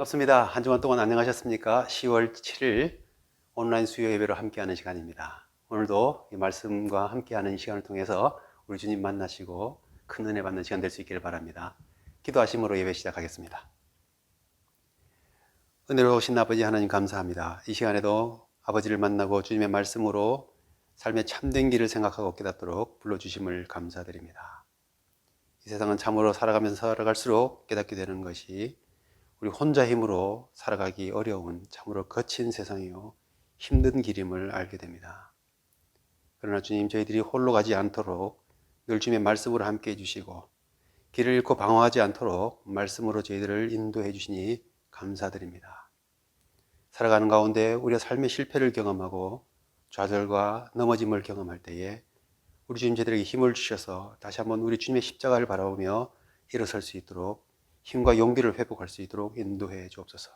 반갑습니다. 한 주간 동안 안녕하셨습니까? 10월 7일 온라인 수요 예배로 함께하는 시간입니다. 오늘도 이 말씀과 함께하는 시간을 통해서 우리 주님 만나시고 큰 은혜 받는 시간 될 수 있기를 바랍니다. 기도하심으로 예배 시작하겠습니다. 은혜로우신 아버지 하나님 감사합니다. 이 시간에도 아버지를 만나고 주님의 말씀으로 삶의 참된 길을 생각하고 깨닫도록 불러주심을 감사드립니다. 이 세상은 참으로 살아가면서 살아갈수록 깨닫게 되는 것이 우리 혼자 힘으로 살아가기 어려운 참으로 거친 세상이요 힘든 길임을 알게 됩니다. 그러나 주님, 저희들이 홀로 가지 않도록 늘 주님의 말씀으로 함께 해주시고 길을 잃고 방황하지 않도록 말씀으로 저희들을 인도해 주시니 감사드립니다. 살아가는 가운데 우리가 삶의 실패를 경험하고 좌절과 넘어짐을 경험할 때에 우리 주님, 저희들에게 힘을 주셔서 다시 한번 우리 주님의 십자가를 바라보며 일어설 수 있도록 힘과 용기를 회복할 수 있도록 인도해 주옵소서.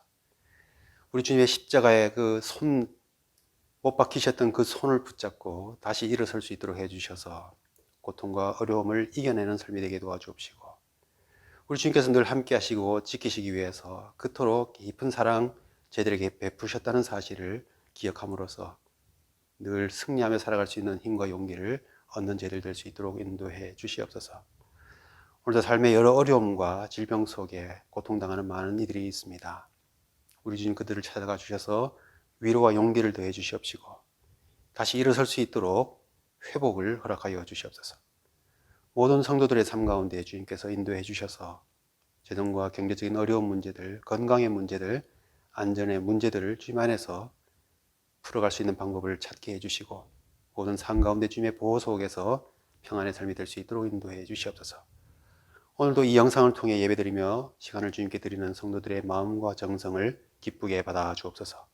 우리 주님의 십자가에 못 박히셨던 그 손을 붙잡고 다시 일어설 수 있도록 해주셔서 고통과 어려움을 이겨내는 삶이 되게 도와주옵시고, 우리 주님께서 늘 함께 하시고 지키시기 위해서 그토록 깊은 사랑 저희들에게 베푸셨다는 사실을 기억함으로써 늘 승리하며 살아갈 수 있는 힘과 용기를 얻는 저희들 될 수 있도록 인도해 주시옵소서. 오늘도 삶의 여러 어려움과 질병 속에 고통당하는 많은 이들이 있습니다. 우리 주님, 그들을 찾아가 주셔서 위로와 용기를 더해 주시옵시고 다시 일어설 수 있도록 회복을 허락하여 주시옵소서. 모든 성도들의 삶 가운데 주님께서 인도해 주셔서 재정과 경제적인 어려운 문제들, 건강의 문제들, 안전의 문제들을 주님 안에서 풀어갈 수 있는 방법을 찾게 해주시고 모든 삶 가운데 주님의 보호 속에서 평안의 삶이 될 수 있도록 인도해 주시옵소서. 오늘도 이 영상을 통해 예배드리며 시간을 주님께 드리는 성도들의 마음과 정성을 기쁘게 받아 주옵소서.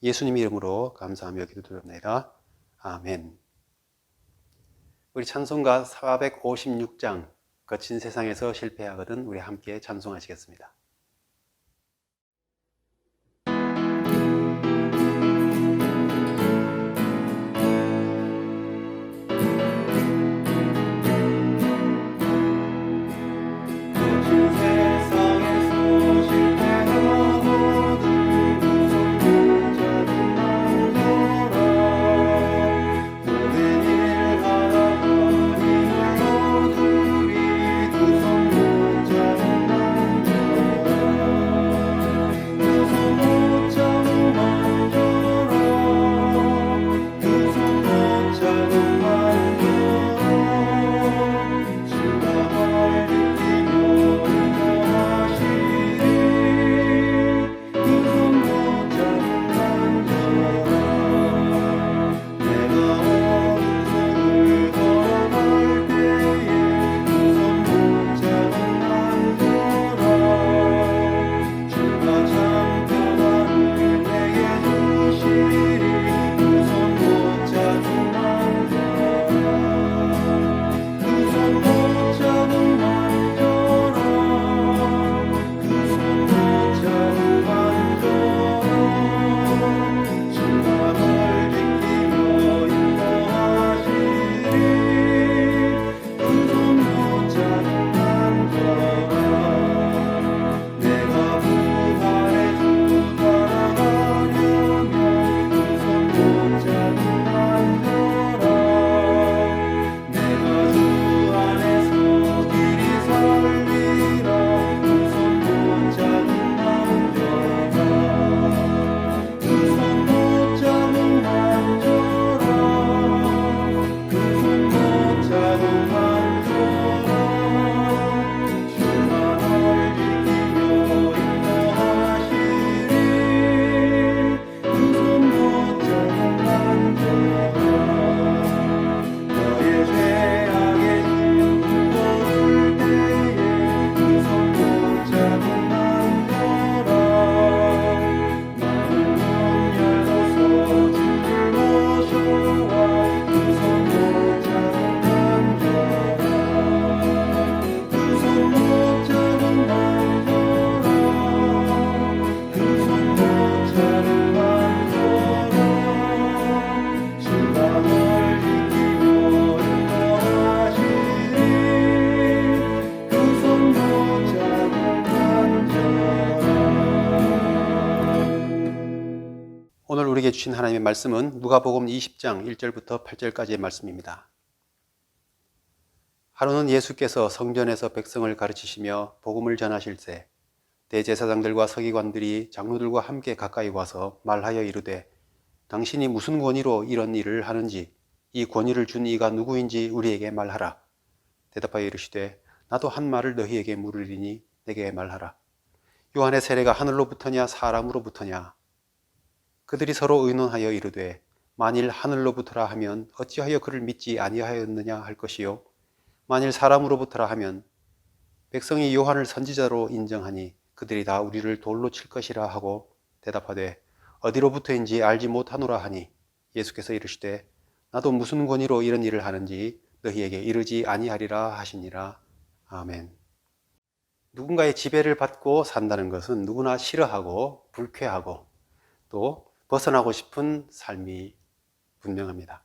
예수님 이름으로 감사하며 기도드립니다. 아멘. 우리 찬송가 456장 거친 세상에서 실패하거든 우리 함께 찬송하시겠습니다. 두 손 붙잡고 우리에게 주신 하나님의 말씀은 누가복음 20장 1절부터 8절까지의 말씀입니다. 하루는 예수께서 성전에서 백성을 가르치시며 복음을 전하실새 대제사장들과 서기관들이 장로들과 함께 가까이 와서 말하여 이르되 당신이 무슨 권위로 이런 일을 하는지 이 권위를 준 이가 누구인지 우리에게 말하라. 대답하여 이르시되 나도 한 말을 너희에게 물으리니 내게 말하라. 요한의 세례가 하늘로부터냐 사람으로부터냐? 그들이 서로 의논하여 이르되 만일 하늘로부터라 하면 어찌하여 그를 믿지 아니하였느냐 할 것이요 만일 사람으로부터라 하면 백성이 요한을 선지자로 인정하니 그들이 다 우리를 돌로 칠 것이라 하고 대답하되 어디로부터인지 알지 못하노라 하니 예수께서 이르시되 나도 무슨 권위로 이런 일을 하는지 너희에게 이르지 아니하리라 하시니라. 아멘. 누군가의 지배를 받고 산다는 것은 누구나 싫어하고 불쾌하고 또 벗어나고 싶은 삶이 분명합니다.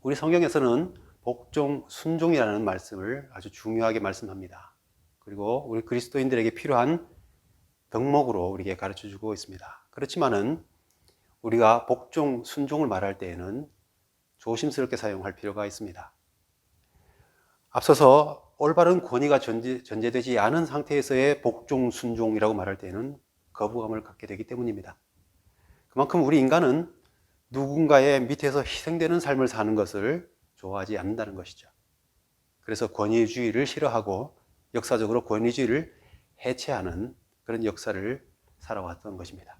우리 성경에서는 복종, 순종이라는 말씀을 아주 중요하게 말씀합니다. 그리고 우리 그리스도인들에게 필요한 덕목으로 우리에게 가르쳐주고 있습니다. 그렇지만은 우리가 복종, 순종을 말할 때에는 조심스럽게 사용할 필요가 있습니다. 앞서서 올바른 권위가 전제되지 않은 상태에서의 복종, 순종이라고 말할 때에는 거부감을 갖게 되기 때문입니다. 그만큼 우리 인간은 누군가의 밑에서 희생되는 삶을 사는 것을 좋아하지 않는다는 것이죠. 그래서 권위주의를 싫어하고 역사적으로 권위주의를 해체하는 그런 역사를 살아왔던 것입니다.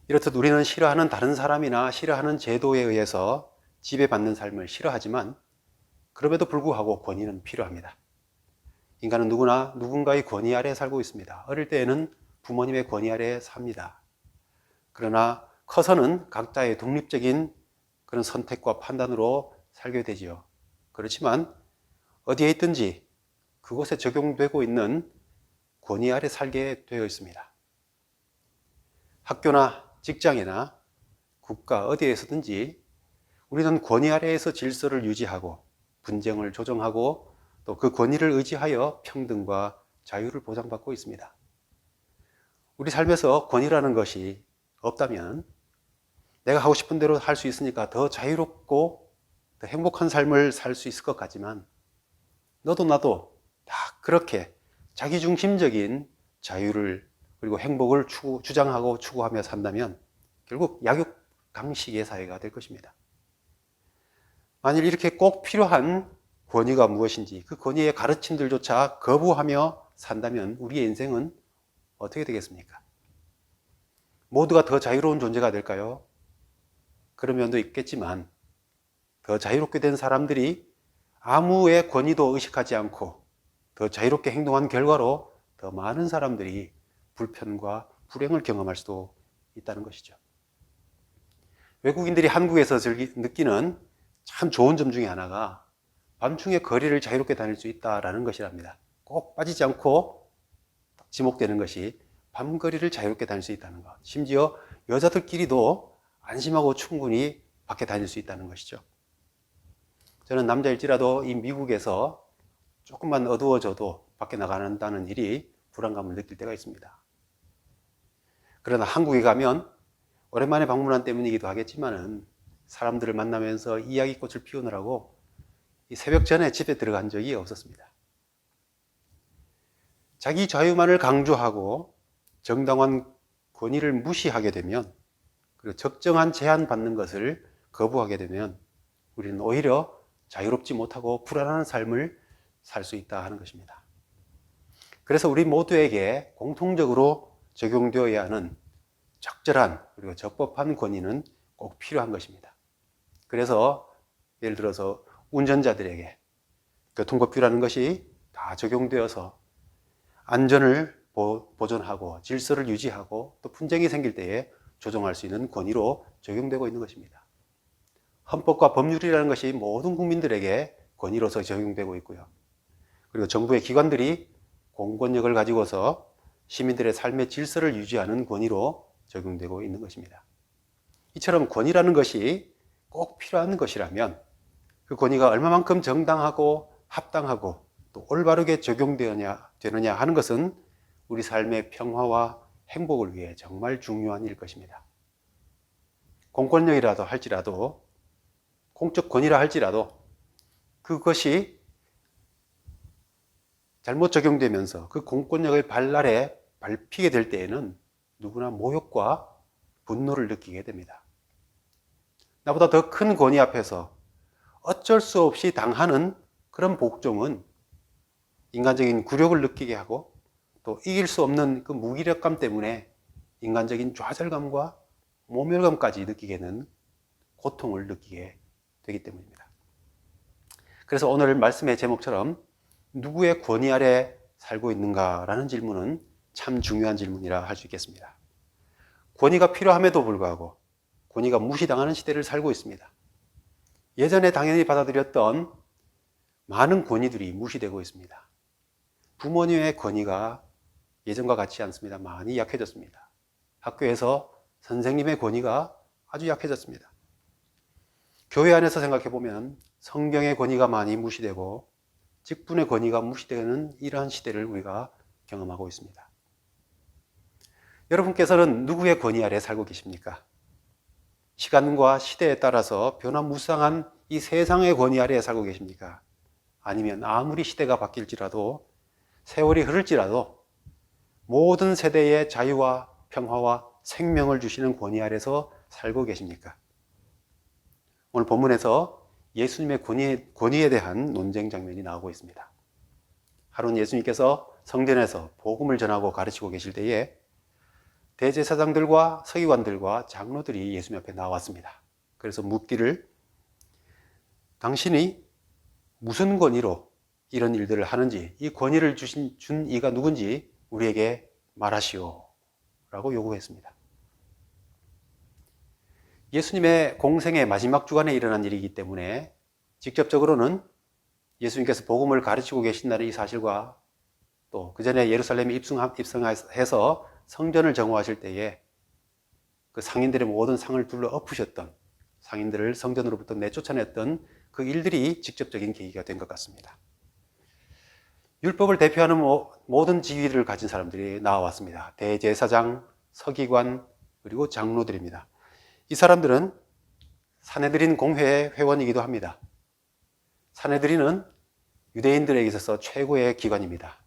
이렇듯 우리는 싫어하는 다른 사람이나 싫어하는 제도에 의해서 지배받는 삶을 싫어하지만 그럼에도 불구하고 권위는 필요합니다. 인간은 누구나 누군가의 권위 아래에 살고 있습니다. 어릴 때에는 부모님의 권위 아래에 삽니다. 그러나 커서는 각자의 독립적인 그런 선택과 판단으로 살게 되지요. 그렇지만 어디에 있든지 그곳에 적용되고 있는 권위 아래 살게 되어 있습니다. 학교나 직장이나 국가 어디에서든지 우리는 권위 아래에서 질서를 유지하고 분쟁을 조정하고 또 그 권위를 의지하여 평등과 자유를 보장받고 있습니다. 우리 삶에서 권위라는 것이 없다면 내가 하고 싶은 대로 할 수 있으니까 더 자유롭고 더 행복한 삶을 살 수 있을 것 같지만 너도 나도 다 그렇게 자기중심적인 자유를 그리고 행복을 주장하고 추구하며 산다면 결국 약육강식의 사회가 될 것입니다. 만일 이렇게 꼭 필요한 권위가 무엇인지 그 권위의 가르침들조차 거부하며 산다면 우리의 인생은 어떻게 되겠습니까? 모두가 더 자유로운 존재가 될까요? 그런 면도 있겠지만 더 자유롭게 된 사람들이 아무의 권위도 의식하지 않고 더 자유롭게 행동한 결과로 더 많은 사람들이 불편과 불행을 경험할 수도 있다는 것이죠. 외국인들이 한국에서 느끼는 참 좋은 점 중에 하나가 밤중에 거리를 자유롭게 다닐 수 있다는 것이랍니다. 꼭 빠지지 않고 지목되는 것이 밤거리를 자유롭게 다닐 수 있다는 것. 심지어 여자들끼리도 안심하고 충분히 밖에 다닐 수 있다는 것이죠. 저는 남자일지라도 이 미국에서 조금만 어두워져도 밖에 나간다는 일이 불안감을 느낄 때가 있습니다. 그러나 한국에 가면 오랜만에 방문한 때문이기도 하겠지만은 사람들을 만나면서 이야기꽃을 피우느라고 이 새벽 전에 집에 들어간 적이 없었습니다. 자기 자유만을 강조하고 정당한 권위를 무시하게 되면 그리고 적정한 제한받는 것을 거부하게 되면 우리는 오히려 자유롭지 못하고 불안한 삶을 살 수 있다 하는 것입니다. 그래서 우리 모두에게 공통적으로 적용되어야 하는 적절한 그리고 적법한 권위는 꼭 필요한 것입니다. 그래서 예를 들어서 운전자들에게 교통법규라는 것이 다 적용되어서 안전을 보존하고 질서를 유지하고 또 분쟁이 생길 때에 조정할 수 있는 권위로 적용되고 있는 것입니다. 헌법과 법률이라는 것이 모든 국민들에게 권위로서 적용되고 있고요. 그리고 정부의 기관들이 공권력을 가지고서 시민들의 삶의 질서를 유지하는 권위로 적용되고 있는 것입니다. 이처럼 권위라는 것이 꼭 필요한 것이라면 그 권위가 얼마만큼 정당하고 합당하고 또 올바르게 적용되느냐 하는 것은 우리 삶의 평화와 행복을 위해 정말 중요한 일 것입니다. 공권력이라도 할지라도, 공적 권위라 할지라도 그것이 잘못 적용되면서 그 공권력의 발 아래 밟히게 될 때에는 누구나 모욕과 분노를 느끼게 됩니다. 나보다 더 큰 권위 앞에서 어쩔 수 없이 당하는 그런 복종은 인간적인 굴욕을 느끼게 하고 또 이길 수 없는 그 무기력감 때문에 인간적인 좌절감과 모멸감까지 느끼게 되는 고통을 느끼게 되기 때문입니다. 그래서 오늘 말씀의 제목처럼 누구의 권위 아래 살고 있는가라는 질문은 참 중요한 질문이라 할 수 있겠습니다. 권위가 필요함에도 불구하고 권위가 무시당하는 시대를 살고 있습니다. 예전에 당연히 받아들였던 많은 권위들이 무시되고 있습니다. 부모님의 권위가 예전과 같지 않습니다. 많이 약해졌습니다. 학교에서 선생님의 권위가 아주 약해졌습니다. 교회 안에서 생각해 보면 성경의 권위가 많이 무시되고 직분의 권위가 무시되는 이러한 시대를 우리가 경험하고 있습니다. 여러분께서는 누구의 권위 아래 살고 계십니까? 시간과 시대에 따라서 변화무쌍한 이 세상의 권위 아래 살고 계십니까? 아니면 아무리 시대가 바뀔지라도 세월이 흐를지라도 모든 세대의 자유와 평화와 생명을 주시는 권위 아래서 살고 계십니까? 오늘 본문에서 예수님의 권위에 대한 논쟁 장면이 나오고 있습니다. 하루는 예수님께서 성전에서 복음을 전하고 가르치고 계실 때에 대제사장들과 서기관들과 장로들이 예수님 앞에 나왔습니다. 그래서 묻기를 당신이 무슨 권위로 이런 일들을 하는지, 이 권위를 준 이가 누군지 우리에게 말하시오 라고 요구했습니다. 예수님의 공생의 마지막 주간에 일어난 일이기 때문에 직접적으로는 예수님께서 복음을 가르치고 계신다는 이 사실과 또 그 전에 예루살렘에 입성해서 성전을 정화하실 때에 그 상인들의 모든 상을 둘러 엎으셨던, 상인들을 성전으로부터 내쫓아냈던 그 일들이 직접적인 계기가 된 것 같습니다. 율법을 대표하는 모든 지위를 가진 사람들이 나와왔습니다. 대제사장, 서기관, 그리고 장로들입니다. 이 사람들은 사내드린 공회의 회원이기도 합니다. 사내드린은 유대인들에게 있어서 최고의 기관입니다.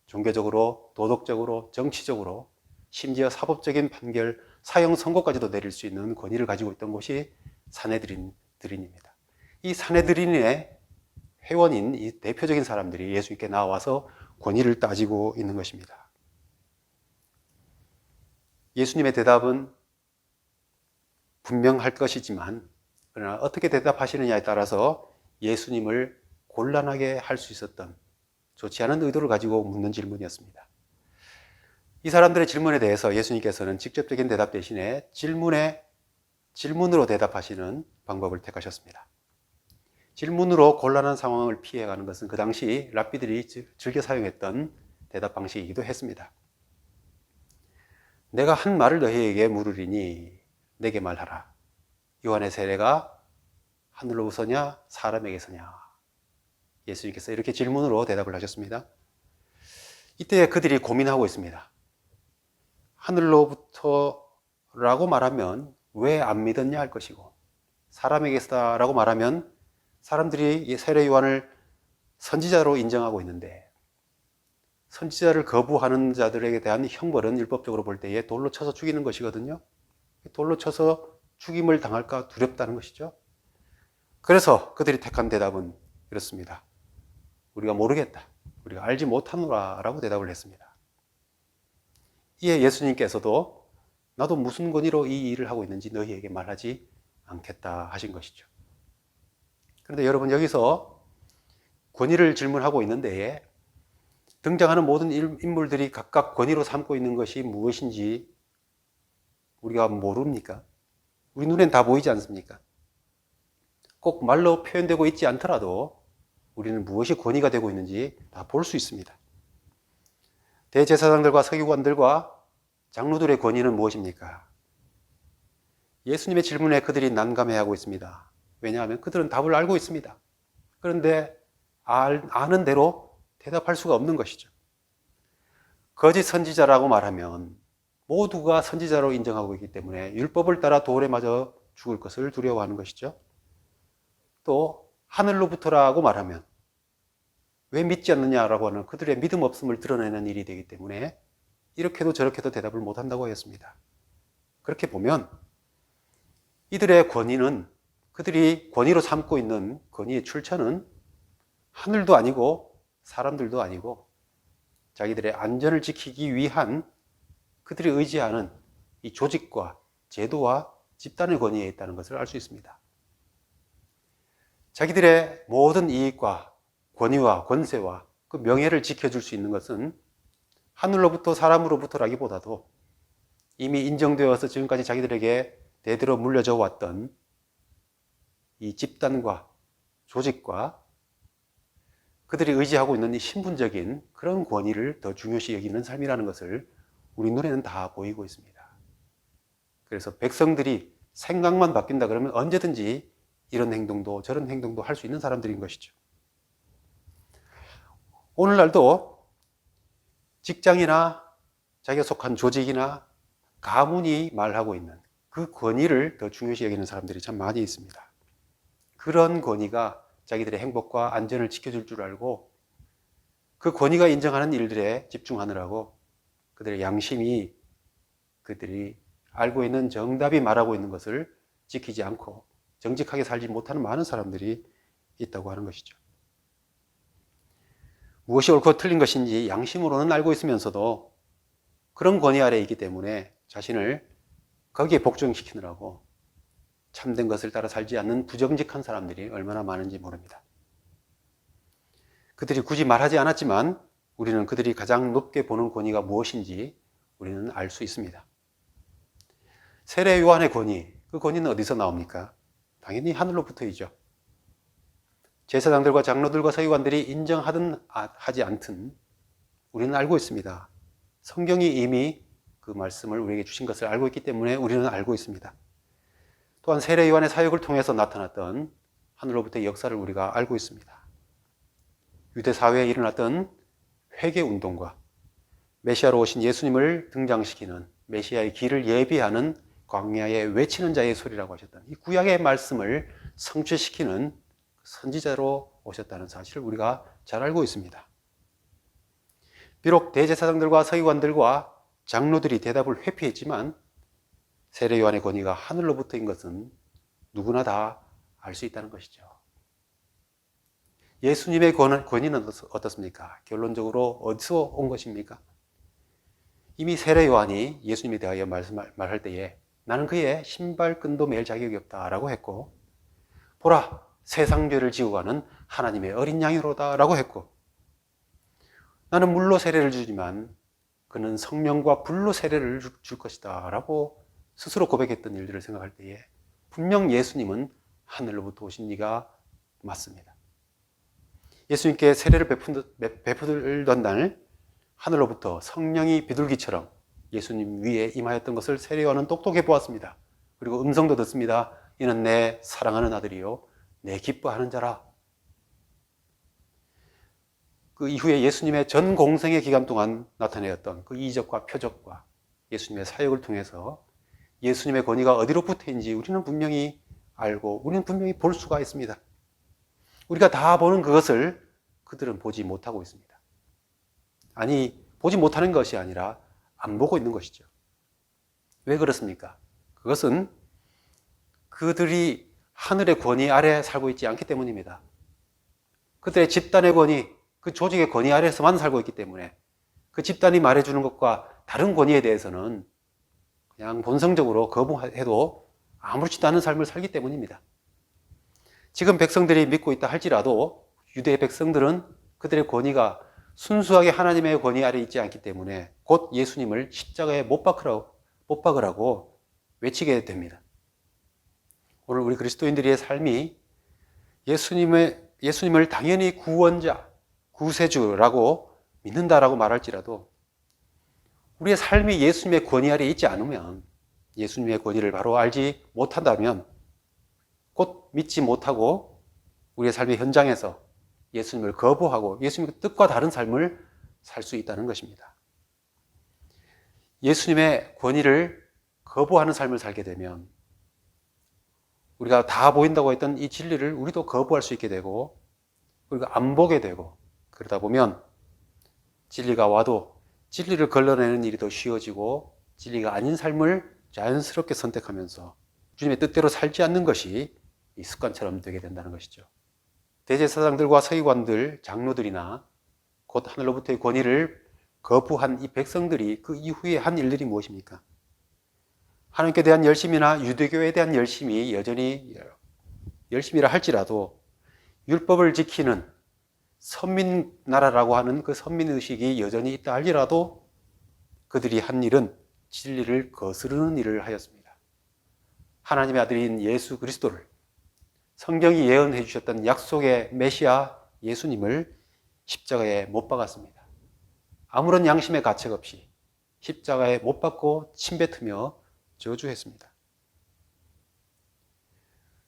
종교적으로, 도덕적으로, 정치적으로, 심지어 사법적인 판결, 사형 선고까지도 내릴 수 있는 권위를 가지고 있던 곳이 사내드린입니다. 이 사내드린의 회원인 이 대표적인 사람들이 예수님께 나와서 권위를 따지고 있는 것입니다. 예수님의 대답은 분명할 것이지만 그러나 어떻게 대답하시느냐에 따라서 예수님을 곤란하게 할 수 있었던 좋지 않은 의도를 가지고 묻는 질문이었습니다. 이 사람들의 질문에 대해서 예수님께서는 직접적인 대답 대신에 질문으로 대답하시는 방법을 택하셨습니다. 질문으로 곤란한 상황을 피해가는 것은 그 당시 랍비들이 즐겨 사용했던 대답 방식이기도 했습니다. 내가 한 말을 너희에게 물으리니 내게 말하라. 요한의 세례가 하늘로부터냐 사람에게서냐? 예수님께서 이렇게 질문으로 대답을 하셨습니다. 이때 그들이 고민하고 있습니다. 하늘로부터라고 말하면 왜 안 믿었냐 할 것이고, 사람에게서라고 말하면 사람들이 세례 요한을 선지자로 인정하고 있는데 선지자를 거부하는 자들에게 대한 형벌은 율법적으로 볼 때에 돌로 쳐서 죽이는 것이거든요. 돌로 쳐서 죽임을 당할까 두렵다는 것이죠. 그래서 그들이 택한 대답은 이렇습니다. 우리가 모르겠다. 우리가 알지 못하노라 라고 대답을 했습니다. 이에 예수님께서도 나도 무슨 권위로 이 일을 하고 있는지 너희에게 말하지 않겠다 하신 것이죠. 그런데 여러분, 여기서 권위를 질문하고 있는데 등장하는 모든 인물들이 각각 권위로 삼고 있는 것이 무엇인지 우리가 모릅니까? 우리 눈엔 다 보이지 않습니까? 꼭 말로 표현되고 있지 않더라도 우리는 무엇이 권위가 되고 있는지 다 볼 수 있습니다. 대제사장들과 서기관들과 장로들의 권위는 무엇입니까? 예수님의 질문에 그들이 난감해하고 있습니다. 왜냐하면 그들은 답을 알고 있습니다. 그런데 아는 대로 대답할 수가 없는 것이죠. 거짓 선지자라고 말하면 모두가 선지자로 인정하고 있기 때문에 율법을 따라 돌에 맞아 죽을 것을 두려워하는 것이죠. 또 하늘로부터라고 말하면 왜 믿지 않느냐라고 하는 그들의 믿음 없음을 드러내는 일이 되기 때문에 이렇게도 저렇게도 대답을 못한다고 했습니다. 그렇게 보면 이들의 권위는, 그들이 권위로 삼고 있는 권위의 출처는 하늘도 아니고 사람들도 아니고 자기들의 안전을 지키기 위한 그들이 의지하는 이 조직과 제도와 집단의 권위에 있다는 것을 알 수 있습니다. 자기들의 모든 이익과 권위와 권세와 그 명예를 지켜줄 수 있는 것은 하늘로부터 사람으로부터라기보다도 이미 인정되어서 지금까지 자기들에게 대대로 물려져 왔던 이 집단과 조직과 그들이 의지하고 있는 이 신분적인 그런 권위를 더 중요시 여기는 삶이라는 것을 우리 눈에는 다 보이고 있습니다. 그래서 백성들이 생각만 바뀐다 그러면 언제든지 이런 행동도 저런 행동도 할 수 있는 사람들인 것이죠. 오늘날도 직장이나 자기가 속한 조직이나 가문이 말하고 있는 그 권위를 더 중요시 여기는 사람들이 참 많이 있습니다. 그런 권위가 자기들의 행복과 안전을 지켜줄 줄 알고 그 권위가 인정하는 일들에 집중하느라고 그들의 양심이 그들이 알고 있는 정답이 말하고 있는 것을 지키지 않고 정직하게 살지 못하는 많은 사람들이 있다고 하는 것이죠. 무엇이 옳고 틀린 것인지 양심으로는 알고 있으면서도 그런 권위 아래에 있기 때문에 자신을 거기에 복종시키느라고 참된 것을 따라 살지 않는 부정직한 사람들이 얼마나 많은지 모릅니다. 그들이 굳이 말하지 않았지만 우리는 그들이 가장 높게 보는 권위가 무엇인지 우리는 알 수 있습니다. 세례 요한의 권위, 그 권위는 어디서 나옵니까? 당연히 하늘로부터이죠. 제사장들과 장로들과 서기관들이 인정하든 하지 않든 우리는 알고 있습니다. 성경이 이미 그 말씀을 우리에게 주신 것을 알고 있기 때문에 우리는 알고 있습니다. 또한 세례 요한의 사역을 통해서 나타났던 하늘로부터의 역사를 우리가 알고 있습니다. 유대 사회에 일어났던 회개 운동과 메시아로 오신 예수님을 등장시키는 메시아의 길을 예비하는 광야에 외치는 자의 소리라고 하셨던 이 구약의 말씀을 성취시키는 선지자로 오셨다는 사실을 우리가 잘 알고 있습니다. 비록 대제사장들과 서기관들과 장로들이 대답을 회피했지만 세례 요한의 권위가 하늘로부터인 것은 누구나 다 알 수 있다는 것이죠. 예수님의 권위는 어떻습니까? 결론적으로 어디서 온 것입니까? 이미 세례 요한이 예수님에 대하여 말할 때에 나는 그의 신발끈도 맬 자격이 없다라고 했고, 보라 세상 죄를 지고 가는 하나님의 어린 양이로다 라고 했고, 나는 물로 세례를 주지만 그는 성령과 불로 세례를 줄 것이다 라고 스스로 고백했던 일들을 생각할 때에 분명 예수님은 하늘로부터 오신 이가 맞습니다. 예수님께 세례를 베풀던 날 하늘로부터 성령이 비둘기처럼 예수님 위에 임하였던 것을 세례 요한은 똑똑해 보았습니다. 그리고 음성도 듣습니다. 이는 내 사랑하는 아들이요 내 기뻐하는 자라. 그 이후에 예수님의 전 공생의 기간 동안 나타내었던 그 이적과 표적과 예수님의 사역을 통해서 예수님의 권위가 어디로부터인지 우리는 분명히 알고 우리는 분명히 볼 수가 있습니다. 우리가 다 보는 그것을 그들은 보지 못하고 있습니다. 아니, 보지 못하는 것이 아니라 안 보고 있는 것이죠. 왜 그렇습니까? 그것은 그들이 하늘의 권위 아래 살고 있지 않기 때문입니다. 그들의 집단의 권위, 그 조직의 권위 아래에서만 살고 있기 때문에 그 집단이 말해주는 것과 다른 권위에 대해서는 그냥 본성적으로 거부해도 아무렇지도 않은 삶을 살기 때문입니다. 지금 백성들이 믿고 있다 할지라도 유대 백성들은 그들의 권위가 순수하게 하나님의 권위 아래 있지 않기 때문에 곧 예수님을 십자가에 못 박으라고 외치게 됩니다. 오늘 우리 그리스도인들의 삶이 예수님을 당연히 구원자, 구세주라고 믿는다라고 말할지라도 우리의 삶이 예수님의 권위 아래 있지 않으면, 예수님의 권위를 바로 알지 못한다면 곧 믿지 못하고 우리의 삶의 현장에서 예수님을 거부하고 예수님의 뜻과 다른 삶을 살 수 있다는 것입니다. 예수님의 권위를 거부하는 삶을 살게 되면 우리가 다 보인다고 했던 이 진리를 우리도 거부할 수 있게 되고, 우리가 안 보게 되고, 그러다 보면 진리가 와도 진리를 걸러내는 일이 더 쉬워지고, 진리가 아닌 삶을 자연스럽게 선택하면서 주님의 뜻대로 살지 않는 것이 이 습관처럼 되게 된다는 것이죠. 대제사장들과 서기관들, 장로들이나 곧 하늘로부터의 권위를 거부한 이 백성들이 그 이후에 한 일들이 무엇입니까? 하나님께 대한 열심이나 유대교에 대한 열심이 여전히 열심이라 할지라도 율법을 지키는 선민 나라라고 하는 그 선민의식이 여전히 있다 할지라도 그들이 한 일은 진리를 거스르는 일을 하였습니다. 하나님의 아들인 예수 그리스도를, 성경이 예언해 주셨던 약속의 메시아 예수님을 십자가에 못 박았습니다. 아무런 양심의 가책 없이 십자가에 못 박고 침뱉으며 저주했습니다.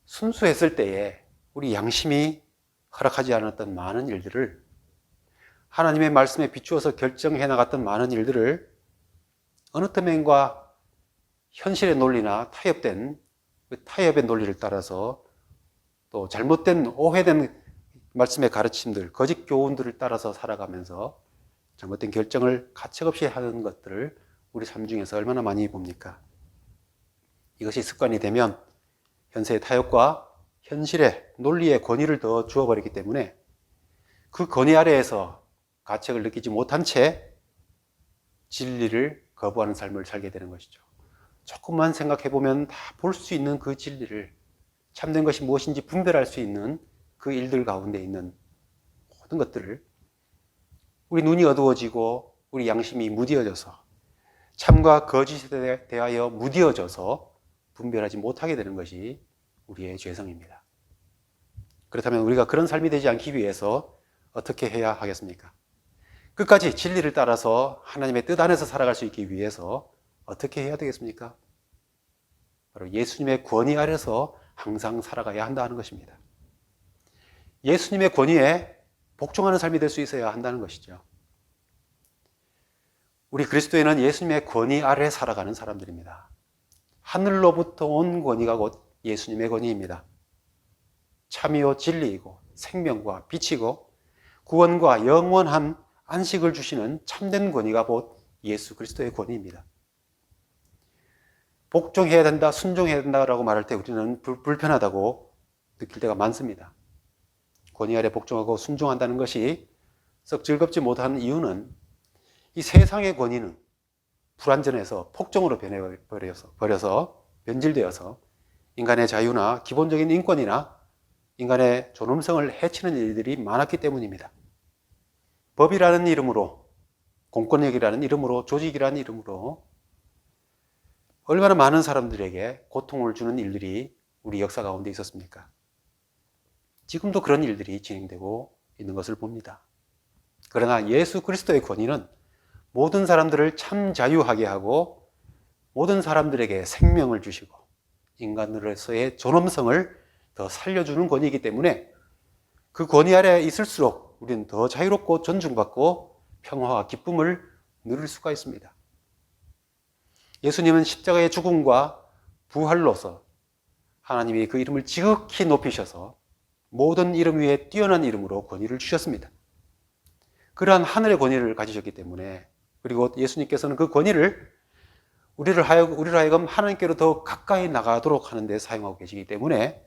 순수했을 때에 우리 양심이 허락하지 않았던 많은 일들을, 하나님의 말씀에 비추어서 결정해 나갔던 많은 일들을 어느 틈엔가 현실의 논리나 타협의 논리를 따라서 또 잘못된 오해된 말씀의 가르침들, 거짓 교훈들을 따라서 살아가면서 잘못된 결정을 가책없이 하는 것들을 우리 삶 중에서 얼마나 많이 봅니까? 이것이 습관이 되면 현세의 타협과 현실의 논리의 권위를 더 주어버리기 때문에 그 권위 아래에서 가책을 느끼지 못한 채 진리를 거부하는 삶을 살게 되는 것이죠. 조금만 생각해보면 다 볼 수 있는 그 진리를, 참된 것이 무엇인지 분별할 수 있는 그 일들 가운데 있는 모든 것들을 우리 눈이 어두워지고 우리 양심이 무디어져서, 참과 거짓에 대하여 무디어져서 분별하지 못하게 되는 것이 우리의 죄성입니다. 그렇다면 우리가 그런 삶이 되지 않기 위해서 어떻게 해야 하겠습니까? 끝까지 진리를 따라서 하나님의 뜻 안에서 살아갈 수 있기 위해서 어떻게 해야 되겠습니까? 바로 예수님의 권위 아래서 항상 살아가야 한다는 것입니다. 예수님의 권위에 복종하는 삶이 될 수 있어야 한다는 것이죠. 우리 그리스도인은 예수님의 권위 아래 살아가는 사람들입니다. 하늘로부터 온 권위가 곧 예수님의 권위입니다. 참이요 진리이고 생명과 빛이고 구원과 영원한 안식을 주시는 참된 권위가 곧 예수 그리스도의 권위입니다. 복종해야 된다, 순종해야 된다라고 말할 때 우리는 불편하다고 느낄 때가 많습니다. 권위 아래 복종하고 순종한다는 것이 썩 즐겁지 못하는 이유는 이 세상의 권위는 불완전해서 폭정으로 버려서 변질되어서 인간의 자유나 기본적인 인권이나 인간의 존엄성을 해치는 일들이 많았기 때문입니다. 법이라는 이름으로, 공권력이라는 이름으로, 조직이라는 이름으로 얼마나 많은 사람들에게 고통을 주는 일들이 우리 역사 가운데 있었습니까? 지금도 그런 일들이 진행되고 있는 것을 봅니다. 그러나 예수 그리스도의 권위는 모든 사람들을 참 자유하게 하고 모든 사람들에게 생명을 주시고 인간으로서의 존엄성을 더 살려주는 권위이기 때문에 그 권위 아래 있을수록 우리는 더 자유롭고 존중받고 평화와 기쁨을 누릴 수가 있습니다. 예수님은 십자가의 죽음과 부활로서 하나님이 그 이름을 지극히 높이셔서 모든 이름 위에 뛰어난 이름으로 권위를 주셨습니다. 그러한 하늘의 권위를 가지셨기 때문에, 그리고 예수님께서는 그 권위를 우리를 하여금 하나님께로 더 가까이 나가도록 하는 데 사용하고 계시기 때문에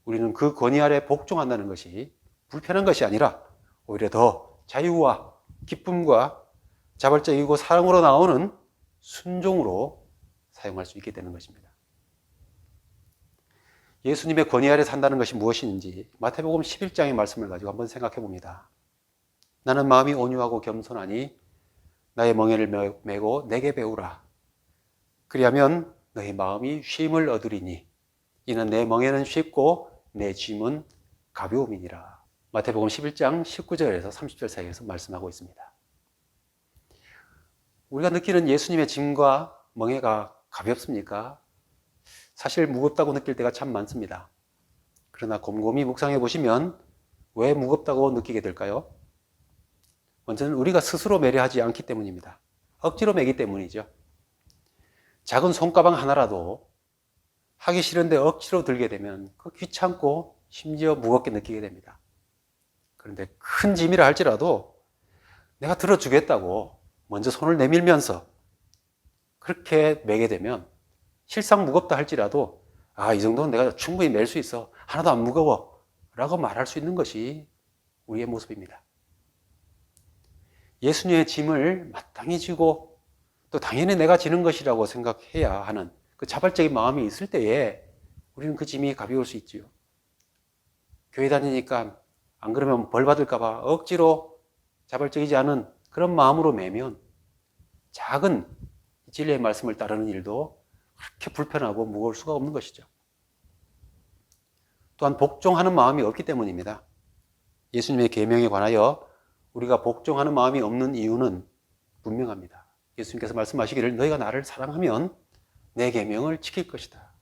우리는 그 권위 아래 복종한다는 것이 불편한 것이 아니라 오히려 더 자유와 기쁨과 자발적이고 사랑으로 나오는 순종으로 사용할 수 있게 되는 것입니다. 예수님의 권위 아래 산다는 것이 무엇인지 마태복음 11장의 말씀을 가지고 한번 생각해 봅니다. 나는 마음이 온유하고 겸손하니 나의 멍에를 메고 내게 배우라. 그리하면 너의 마음이 쉼을 얻으리니 이는 내 멍에는 쉽고 내 짐은 가벼움이니라. 마태복음 11장 19절에서 30절 사이에서 말씀하고 있습니다. 우리가 느끼는 예수님의 짐과 멍에가 가볍습니까? 사실 무겁다고 느낄 때가 참 많습니다. 그러나 곰곰이 묵상해 보시면 왜 무겁다고 느끼게 될까요? 먼저는 우리가 스스로 매려하지 않기 때문입니다. 억지로 매기 때문이죠. 작은 손가방 하나라도 하기 싫은데 억지로 들게 되면 그 귀찮고 심지어 무겁게 느끼게 됩니다. 그런데 큰 짐이라 할지라도 내가 들어주겠다고 먼저 손을 내밀면서 그렇게 매게 되면 실상 무겁다 할지라도 이 정도는 내가 충분히 멜 수 있어. 하나도 안 무거워. 라고 말할 수 있는 것이 우리의 모습입니다. 예수님의 짐을 마땅히 지고 또 당연히 내가 지는 것이라고 생각해야 하는 그 자발적인 마음이 있을 때에 우리는 그 짐이 가벼울 수 있지요. 교회 다니니까 안 그러면 벌 받을까봐 억지로 자발적이지 않은 그런 마음으로 매면 작은 진리의 말씀을 따르는 일도 그렇게 불편하고 무거울 수가 없는 것이죠. 또한 복종하는 마음이 없기 때문입니다. 예수님의 계명에 관하여 우리가 복종하는 마음이 없는 이유는 분명합니다. 예수님께서 말씀하시기를 너희가 나를 사랑하면 내 계명을 지킬 것이다.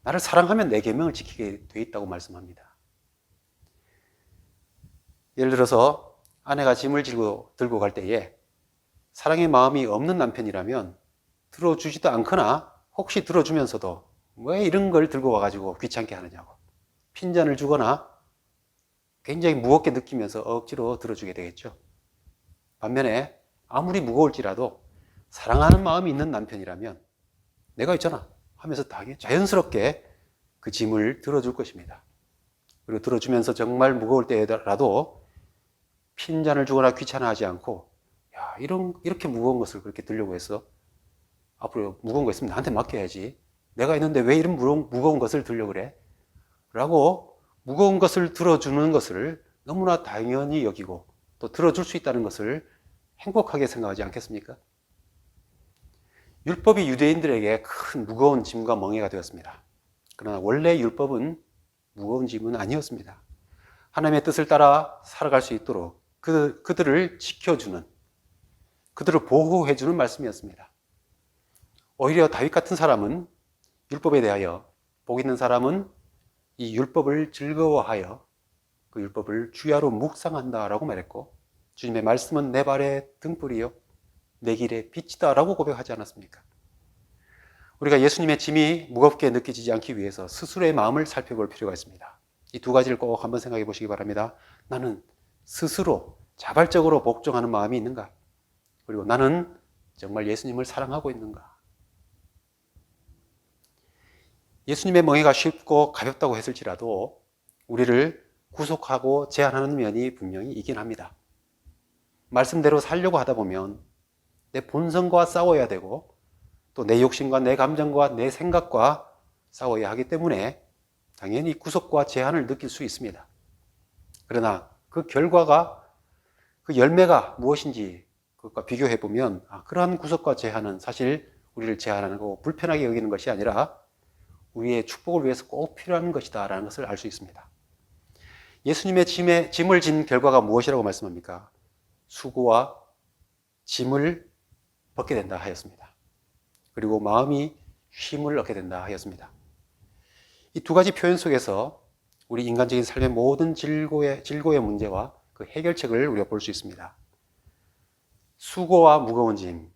나를 사랑하면 내 계명을 지키게 돼 있다고 말씀합니다. 예를 들어서 아내가 짐을 들고 갈 때에 사랑의 마음이 없는 남편이라면 들어주지도 않거나 혹시 들어주면서도 왜 이런 걸 들고 와가지고 귀찮게 하느냐고 핀잔을 주거나 굉장히 무겁게 느끼면서 억지로 들어주게 되겠죠. 반면에 아무리 무거울지라도 사랑하는 마음이 있는 남편이라면 내가 있잖아 하면서 당연히 자연스럽게 그 짐을 들어줄 것입니다. 그리고 들어주면서 정말 무거울 때라도 핀잔을 주거나 귀찮아하지 않고 이렇게 무거운 것을 그렇게 들려고 해서 앞으로 무거운 거 있으면 나한테 맡겨야지. 내가 있는데 왜 이런 무거운 것을 들려고 그래? 라고 무거운 것을 들어주는 것을 너무나 당연히 여기고 또 들어줄 수 있다는 것을 행복하게 생각하지 않겠습니까? 율법이 유대인들에게 큰 무거운 짐과 멍에가 되었습니다. 그러나 원래 율법은 무거운 짐은 아니었습니다. 하나님의 뜻을 따라 살아갈 수 있도록 그들을 지켜주는, 그들을 보호해주는 말씀이었습니다. 오히려 다윗 같은 사람은 율법에 대하여 복 있는 사람은 이 율법을 즐거워하여 그 율법을 주야로 묵상한다라고 말했고 주님의 말씀은 내 발의 등불이요 내 길의 빛이다 라고 고백하지 않았습니까? 우리가 예수님의 짐이 무겁게 느껴지지 않기 위해서 스스로의 마음을 살펴볼 필요가 있습니다. 이 두 가지를 꼭 한번 생각해 보시기 바랍니다. 나는 스스로 자발적으로 복종하는 마음이 있는가? 그리고 나는 정말 예수님을 사랑하고 있는가? 예수님의 멍에가 쉽고 가볍다고 했을지라도 우리를 구속하고 제한하는 면이 분명히 있긴 합니다. 말씀대로 살려고 하다 보면 내 본성과 싸워야 되고 또 내 욕심과 내 감정과 내 생각과 싸워야 하기 때문에 당연히 구속과 제한을 느낄 수 있습니다. 그러나 그 결과가 그 열매가 무엇인지 그것과 비교해 보면 그러한 구속과 제한은 사실 우리를 제한하고 불편하게 여기는 것이 아니라 우리의 축복을 위해서 꼭 필요한 것이다 라는 것을 알 수 있습니다. 예수님의 짐을 진 결과가 무엇이라고 말씀합니까? 수고와 짐을 벗게 된다 하였습니다. 그리고 마음이 쉼을 얻게 된다 하였습니다. 이 두 가지 표현 속에서 우리 인간적인 삶의 모든 질고의 문제와 그 해결책을 우리가 볼 수 있습니다. 수고와 무거운 짐,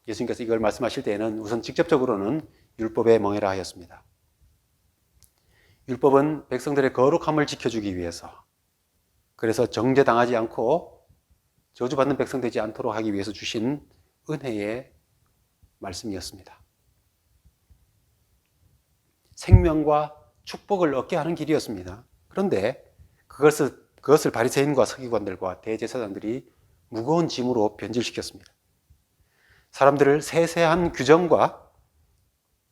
예수님께서 이걸 말씀하실 때에는 우선 직접적으로는 율법의 멍에라 하였습니다. 율법은 백성들의 거룩함을 지켜주기 위해서, 그래서 정죄당하지 않고 저주받는 백성 되지 않도록 하기 위해서 주신 은혜의 말씀이었습니다. 생명과 축복을 얻게 하는 길이었습니다. 그런데 그것을 바리새인과 서기관들과 대제사장들이 무거운 짐으로 변질시켰습니다. 사람들을 세세한 규정과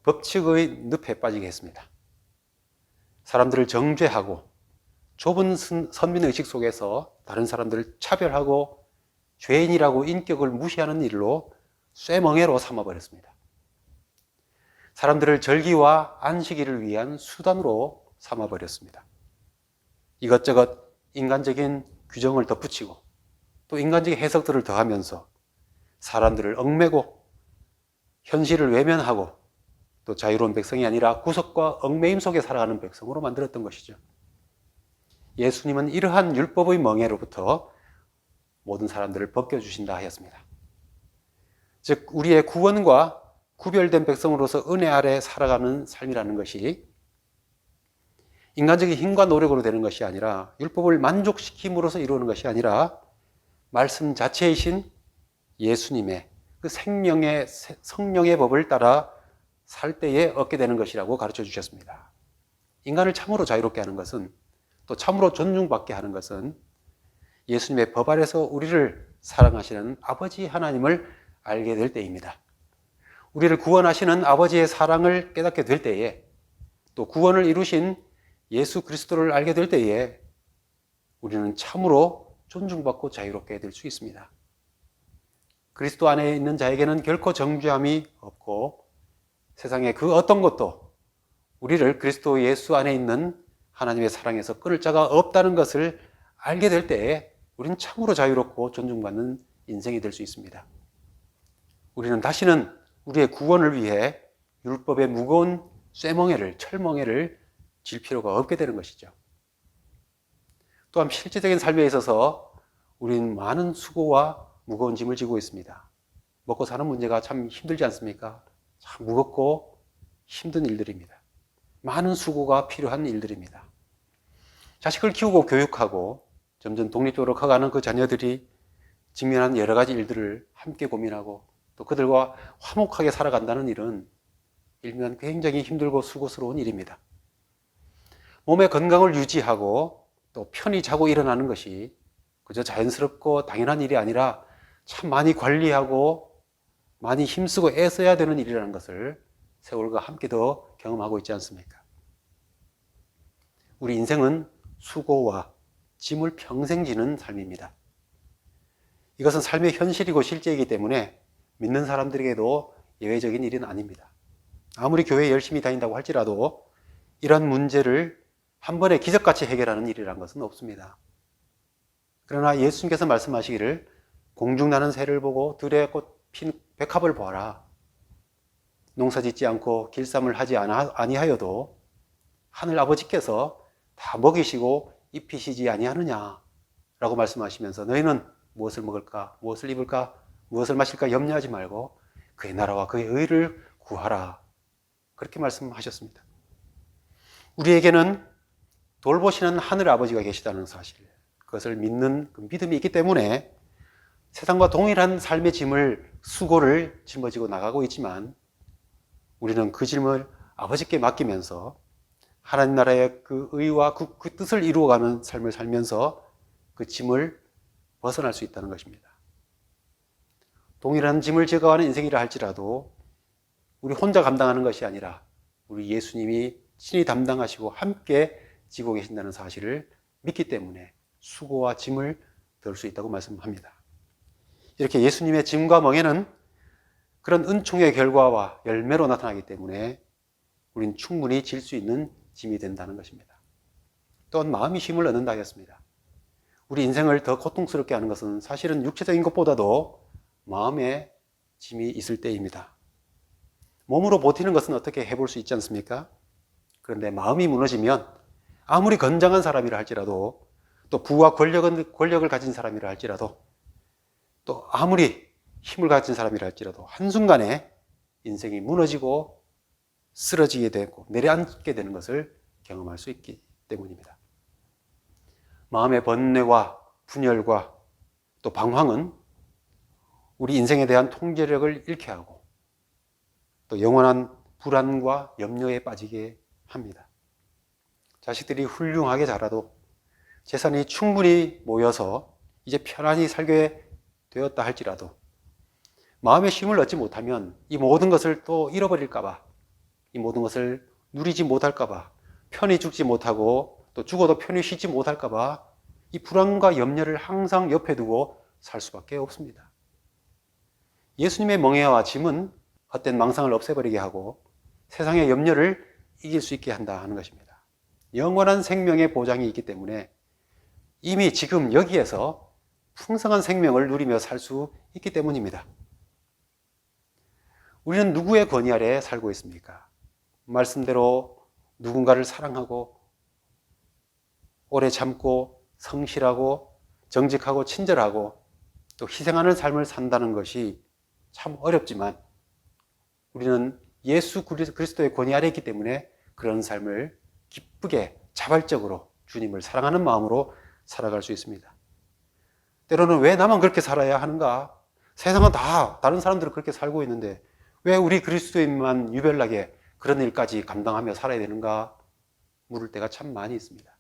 법칙의 늪에 빠지게 했습니다. 사람들을 정죄하고 좁은 선민의식 속에서 다른 사람들을 차별하고 죄인이라고 인격을 무시하는 일로 쇠멍에로 삼아버렸습니다. 사람들을 절기와 안식일을 위한 수단으로 삼아버렸습니다. 이것저것 인간적인 규정을 덧붙이고 또 인간적인 해석들을 더하면서 사람들을 얽매고 현실을 외면하고 또 자유로운 백성이 아니라 구속과 얽매임 속에 살아가는 백성으로 만들었던 것이죠. 예수님은 이러한 율법의 멍에로부터 모든 사람들을 벗겨주신다 하였습니다. 즉 우리의 구원과 구별된 백성으로서 은혜 아래 살아가는 삶이라는 것이 인간적인 힘과 노력으로 되는 것이 아니라, 율법을 만족시킴으로써 이루어지는 것이 아니라 말씀 자체이신 예수님의 그 생명의 성령의 법을 따라 살 때에 얻게 되는 것이라고 가르쳐 주셨습니다. 인간을 참으로 자유롭게 하는 것은, 또 참으로 존중받게 하는 것은 예수님의 법 아래서 우리를 사랑하시는 아버지 하나님을 알게 될 때입니다. 우리를 구원하시는 아버지의 사랑을 깨닫게 될 때에, 또 구원을 이루신 예수 그리스도를 알게 될 때에 우리는 참으로 존중받고 자유롭게 될 수 있습니다. 그리스도 안에 있는 자에게는 결코 정죄함이 없고 세상의 그 어떤 것도 우리를 그리스도 예수 안에 있는 하나님의 사랑에서 끊을 자가 없다는 것을 알게 될 때에 우리는 참으로 자유롭고 존중받는 인생이 될 수 있습니다. 우리는 다시는 우리의 구원을 위해 율법의 무거운 쇠멍에를, 철멍에를 질 필요가 없게 되는 것이죠. 또한 실제적인 삶에 있어서 우리는 많은 수고와 무거운 짐을 지고 있습니다. 먹고 사는 문제가 참 힘들지 않습니까? 참 무겁고 힘든 일들입니다. 많은 수고가 필요한 일들입니다. 자식을 키우고 교육하고 점점 독립적으로 커가는 그 자녀들이 직면한 여러 가지 일들을 함께 고민하고 또 그들과 화목하게 살아간다는 일은 일면 굉장히 힘들고 수고스러운 일입니다. 몸의 건강을 유지하고 또 편히 자고 일어나는 것이 그저 자연스럽고 당연한 일이 아니라 참 많이 관리하고 많이 힘쓰고 애써야 되는 일이라는 것을 세월과 함께 더 경험하고 있지 않습니까? 우리 인생은 수고와 짐을 평생 지는 삶입니다. 이것은 삶의 현실이고 실제이기 때문에 믿는 사람들에게도 예외적인 일은 아닙니다. 아무리 교회에 열심히 다닌다고 할지라도 이런 문제를 한 번에 기적같이 해결하는 일이라는 것은 없습니다. 그러나 예수님께서 말씀하시기를 공중나는 새를 보고 들에 꽃 핀 백합을 보아라. 농사짓지 않고 길쌈을 하지 아니하여도 하늘 아버지께서 다 먹이시고 입히시지 아니하느냐 라고 말씀하시면서 너희는 무엇을 먹을까, 무엇을 입을까, 무엇을 마실까 염려하지 말고 그의 나라와 그의 의를 구하라. 그렇게 말씀하셨습니다. 우리에게는 돌보시는 하늘 아버지가 계시다는 사실, 그것을 믿는 그 믿음이 있기 때문에 세상과 동일한 삶의 짐을, 수고를 짊어지고 나가고 있지만 우리는 그 짐을 아버지께 맡기면서 하나님 나라의 그 의와 그 뜻을 이루어가는 삶을 살면서 그 짐을 벗어날 수 있다는 것입니다. 동일한 짐을 져가는 인생이라 할지라도 우리 혼자 감당하는 것이 아니라 우리 예수님이 친히 담당하시고 함께 지고 계신다는 사실을 믿기 때문에 수고와 짐을 덜 수 있다고 말씀합니다. 이렇게 예수님의 짐과 멍에는 그런 은총의 결과와 열매로 나타나기 때문에 우리는 충분히 질 수 있는 짐이 된다는 것입니다. 또한 마음이 힘을 얻는다 하였습니다. 우리 인생을 더 고통스럽게 하는 것은 사실은 육체적인 것보다도 마음의 짐이 있을 때입니다. 몸으로 버티는 것은 어떻게 해볼 수 있지 않습니까? 그런데 마음이 무너지면 아무리 건장한 사람이라 할지라도 또 부와 권력을 가진 사람이라 할지라도 또 아무리 힘을 가진 사람이라 할지라도 한순간에 인생이 무너지고 쓰러지게 되고 내려앉게 되는 것을 경험할 수 있기 때문입니다. 마음의 번뇌와 분열과 또 방황은 우리 인생에 대한 통제력을 잃게 하고 또 영원한 불안과 염려에 빠지게 합니다. 자식들이 훌륭하게 자라도 재산이 충분히 모여서 이제 편안히 살게 되었다 할지라도 마음의 쉼을 얻지 못하면 이 모든 것을 또 잃어버릴까봐, 이 모든 것을 누리지 못할까봐, 편히 죽지 못하고 또 죽어도 편히 쉬지 못할까봐 이 불안과 염려를 항상 옆에 두고 살 수밖에 없습니다. 예수님의 멍에와 짐은 헛된 망상을 없애버리게 하고 세상의 염려를 이길 수 있게 한다 하는 것입니다. 영원한 생명의 보장이 있기 때문에 이미 지금 여기에서 풍성한 생명을 누리며 살 수 있기 때문입니다. 우리는 누구의 권위 아래 살고 있습니까? 말씀대로 누군가를 사랑하고 오래 참고 성실하고 정직하고 친절하고 또 희생하는 삶을 산다는 것이 참 어렵지만 우리는 예수 그리스도의 권위 아래 있기 때문에 그런 삶을 기쁘게 자발적으로 주님을 사랑하는 마음으로 살아갈 수 있습니다. 때로는 왜 나만 그렇게 살아야 하는가? 세상은 다 다른 사람들은 그렇게 살고 있는데 왜 우리 그리스도인만 유별나게 그런 일까지 감당하며 살아야 되는가? 물을 때가 참 많이 있습니다.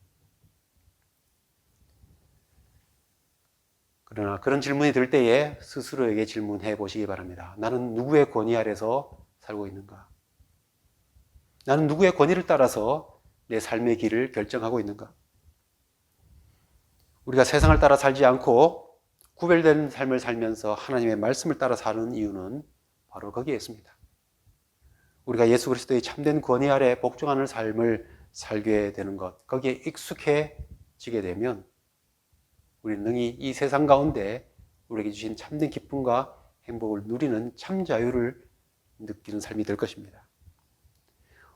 그러나 그런 질문이 들 때에 스스로에게 질문해 보시기 바랍니다. 나는 누구의 권위 아래서 살고 있는가? 나는 누구의 권위를 따라서 내 삶의 길을 결정하고 있는가? 우리가 세상을 따라 살지 않고 구별된 삶을 살면서 하나님의 말씀을 따라 사는 이유는 바로 거기에 있습니다. 우리가 예수 그리스도의 참된 권위 아래 복종하는 삶을 살게 되는 것, 거기에 익숙해지게 되면 우리는 능히 이 세상 가운데 우리에게 주신 참된 기쁨과 행복을 누리는 참 자유를 느끼는 삶이 될 것입니다.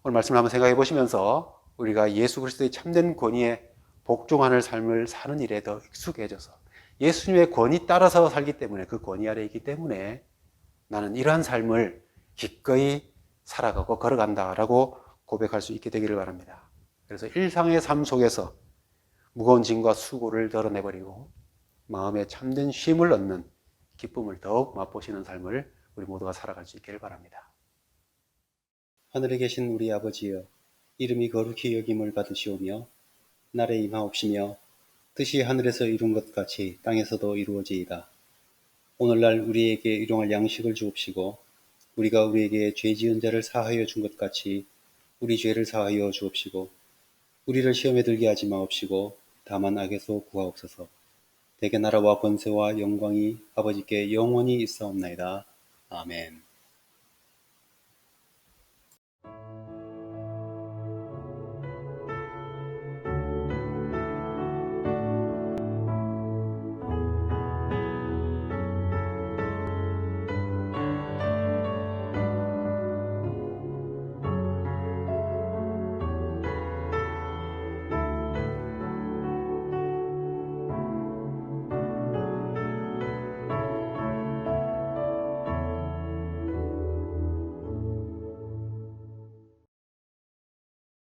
오늘 말씀을 한번 생각해 보시면서 우리가 예수 그리스도의 참된 권위에 복종하는 삶을 사는 일에 더 익숙해져서 예수님의 권위 따라서 살기 때문에 그 권위 아래 있기 때문에 나는 이러한 삶을 기꺼이 살아가고 걸어간다라고 고백할 수 있게 되기를 바랍니다. 그래서 일상의 삶 속에서 무거운 짐과 수고를 덜어내버리고 마음에 참된 쉼을 얻는 기쁨을 더욱 맛보시는 삶을 우리 모두가 살아갈 수 있기를 바랍니다. 하늘에 계신 우리 아버지여, 이름이 거룩히 여김을 받으시오며 날에 임하옵시며 뜻이 하늘에서 이룬 것 같이 땅에서도 이루어지이다. 오늘날 우리에게 일용할 양식을 주옵시고 우리가 우리에게 죄 지은 자를 사하여 준 것 같이 우리 죄를 사하여 주옵시고 우리를 시험에 들게 하지 마옵시고 다만 악에서 구하옵소서. 대개 나라와 권세와 영광이 아버지께 영원히 있사옵나이다. 아멘.